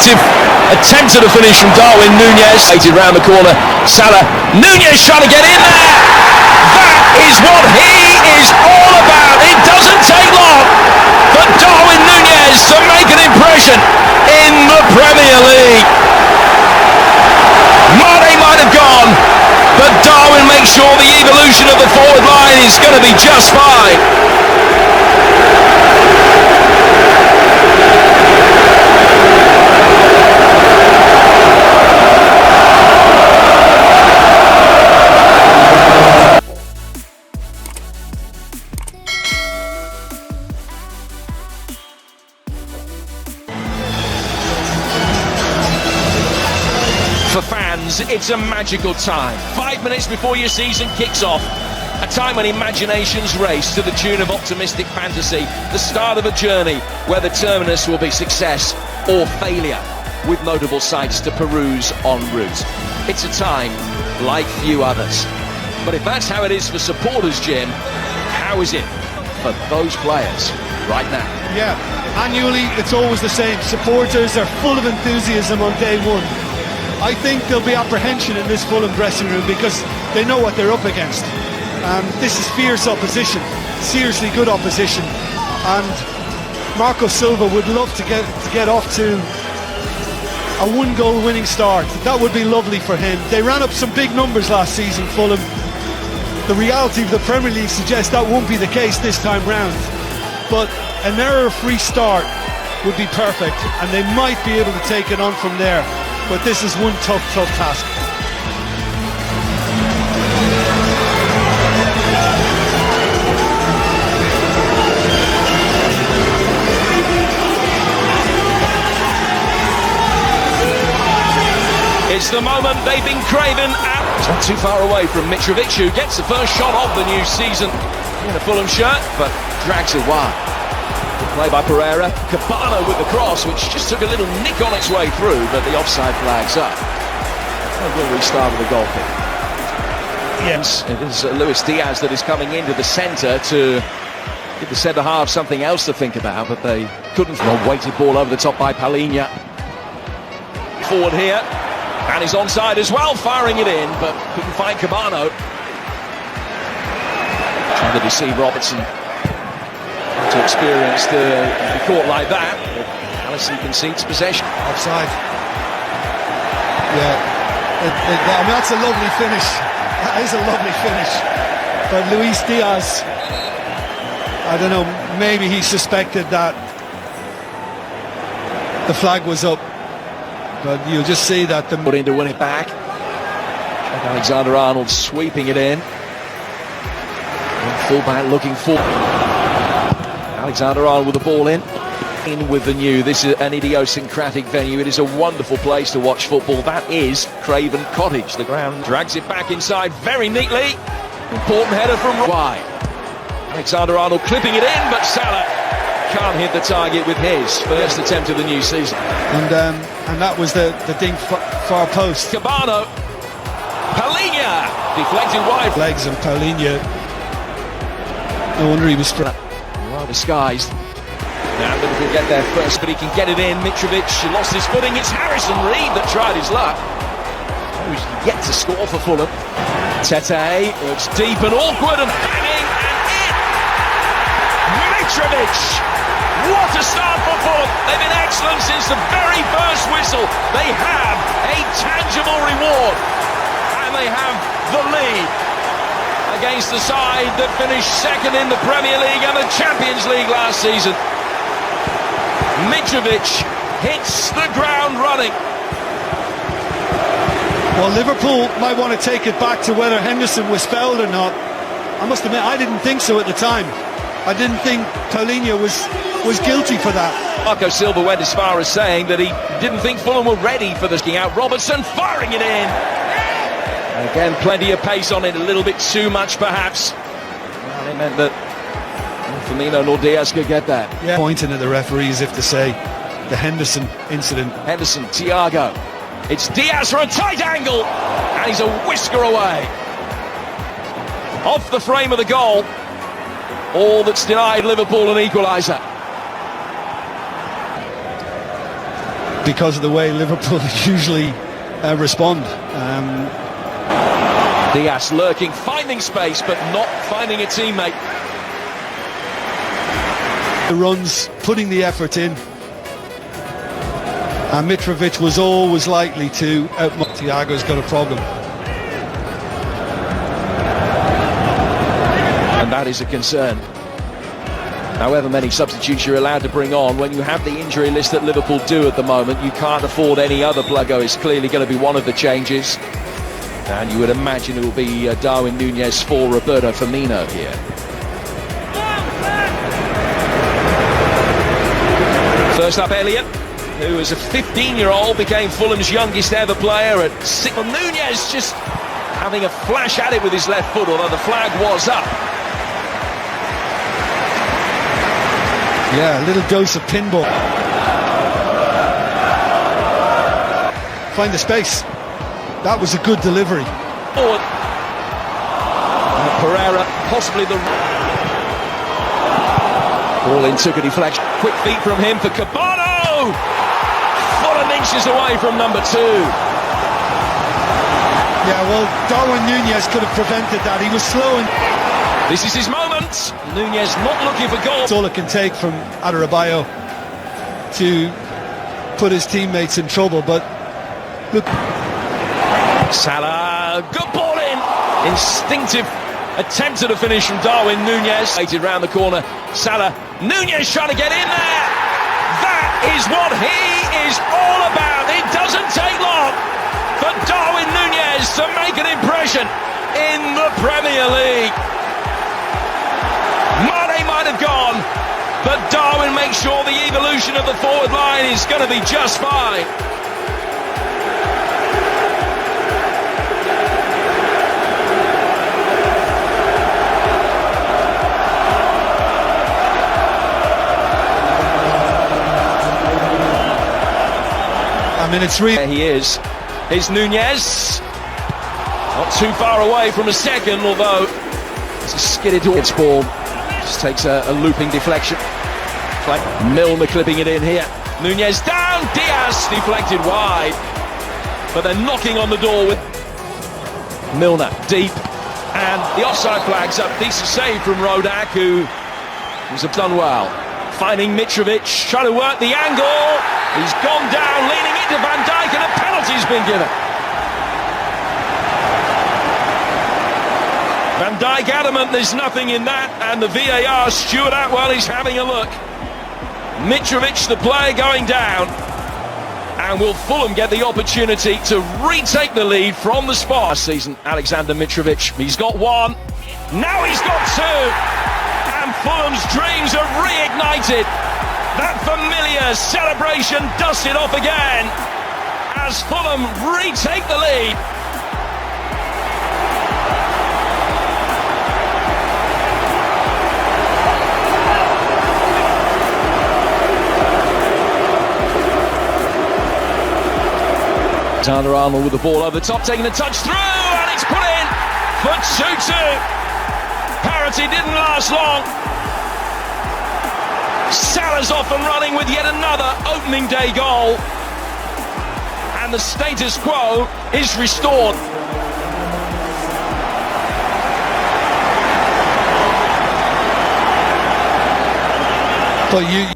effective attempt at a finish from Darwin Núñez. Round the corner, Salah. Núñez trying to get in there. That is what he is all about. It doesn't take long for Darwin Núñez to make an impression in the Premier League. Mane might have gone, but Darwin makes sure the evolution of the forward line is going to be just fine. For fans, it's a magical time. 5 minutes before your season kicks off. A time when imaginations race to the tune of optimistic fantasy. The start of a journey where the terminus will be success or failure, with notable sights to peruse en route. It's a time like few others. But if that's how it is for supporters, Jim, how is it for those players right now? Yeah, annually it's always the same. Supporters are full of enthusiasm on day one. I think there'll be apprehension in this Fulham dressing room because they know what they're up against. This is fierce opposition, seriously good opposition, and Marco Silva would love to get off to a one-goal winning start. That would be lovely for him. They ran up some big numbers last season, Fulham. The reality of the Premier League suggests that won't be the case this time round, but an error-free start would be perfect, and they might be able to take it on from there. But this is one tough task. It's the moment they've been craving at. It's not too far away from Mitrovic, who gets the first shot of the new season in a Fulham shirt, but drags it wide. Play by Pereira. Cabano with the cross, which just took a little nick on its way through, but the offside flag's up. We'll restart with a goal kick. Yes, it is Luis Diaz that is coming into the centre to give the centre half something else to think about, but they couldn't. A weighted ball over the top by Palhinha. Forward here, and he's onside as well, firing it in, but couldn't find Cabano. Trying to deceive Robertson. To experience to be caught like that, Alisson concedes possession. Offside. Yeah, I mean, that's a lovely finish. That is a lovely finish. But Luis Diaz, I don't know, maybe he suspected that the flag was up, but you'll just see that the put in to win it back. Alexander-Arnold sweeping it in. Fullback looking forward. Alexander-Arnold with the ball in with the new. This is an idiosyncratic venue. It is a wonderful place to watch football. That is Craven Cottage. The ground drags it back inside very neatly. Important header from wide. Alexander-Arnold clipping it in, but Salah can't hit the target with his first attempt of the new season. And that was the dink far post. Cabano. Palhinha deflected wide. Legs and Palhinha. No wonder he was struck. Well disguised. Now Liverpool get there first, but he can get it in. Mitrovic lost his footing. It's Harrison Reed that tried his luck. Who's yet to score for Fulham. Tete looks deep and awkward and banging and in. Mitrovic! What a start for Fulham. They've been excellent since the very first whistle. They have a tangible reward, and they have the lead against the side that finished second in the Premier League and the Champions League last season. Mitrovic hits the ground running. Well, Liverpool might want to take it back to whether Henderson was fouled or not. I must admit, I didn't think so at the time. I didn't think Palhinha was guilty for that. Marco Silva went as far as saying that he didn't think Fulham were ready for this. Out Robertson firing it in. Again, plenty of pace on it, a little bit too much perhaps. Well, it meant that Firmino nor Diaz could get that. Yeah. Pointing at the referee as if to say the Henderson incident. Henderson, Thiago. It's Diaz for a tight angle, and he's a whisker away. Off the frame of the goal. All that's denied Liverpool an equaliser. because of the way Liverpool usually respond. Diaz lurking, finding space, but not finding a teammate. The runs, putting the effort in. And Mitrovic was always likely to outmark. Thiago's got a problem. And that is a concern. However many substitutes you're allowed to bring on, when you have the injury list that Liverpool do at the moment, you can't afford any other. Plago is clearly going to be one of the changes. And you would imagine it will be Darwin Núñez for Roberto Firmino here. First up, Elliott, who as a 15-year-old became Fulham's youngest ever player at 6. Núñez just having a flash at it with his left foot, although the flag was up. Yeah, a little dose of pinball. Find the space. That was a good delivery. Forward. Pereira, possibly the... Ball in, took a deflection. Quick feet from him for Cabano! 4 inches away from number 2. Yeah, well, Darwin Núñez could have prevented that. He was slow and... This is his moment. Núñez not looking for goal. That's all it can take from Adebayo to put his teammates in trouble, but look... Salah, good ball in. Instinctive attempt at a finish from Darwin Núñez. Waited round the corner. Salah, Núñez trying to get in there. That is what he is all about. It doesn't take long for Darwin Núñez to make an impression in the Premier League. Mane might have gone, but Darwin makes sure the evolution of the forward line is going to be just fine. I mean, it's really... There he is. Here's Núñez. Not too far away from a second, although it's a skidded towards ball. Just takes a looping deflection. It's like Milner clipping it in here. Núñez down. Diaz deflected wide. But they're knocking on the door with Milner deep. And the offside flag's up. Decent save from Rodak, who was done well. Finding Mitrovic, trying to work the angle. He's gone down, leaning into Van Dijk, and a penalty's been given. Van Dijk adamant there's nothing in that, and the VAR, Stuart Atwell, is having a look. Mitrovic, the player, going down. And will Fulham get the opportunity to retake the lead from the spot? Last season, Alexander Mitrovic, he's got 1. Now he's got 2. And Fulham's dreams are reignited. That familiar celebration dusted off again as Fulham retake the lead. Alexander-Arnold with the ball over the top, taking a touch through, and it's put in for 2-2. Parity didn't last long. Salah's off and running with yet another opening day goal. And the status quo is restored. But you...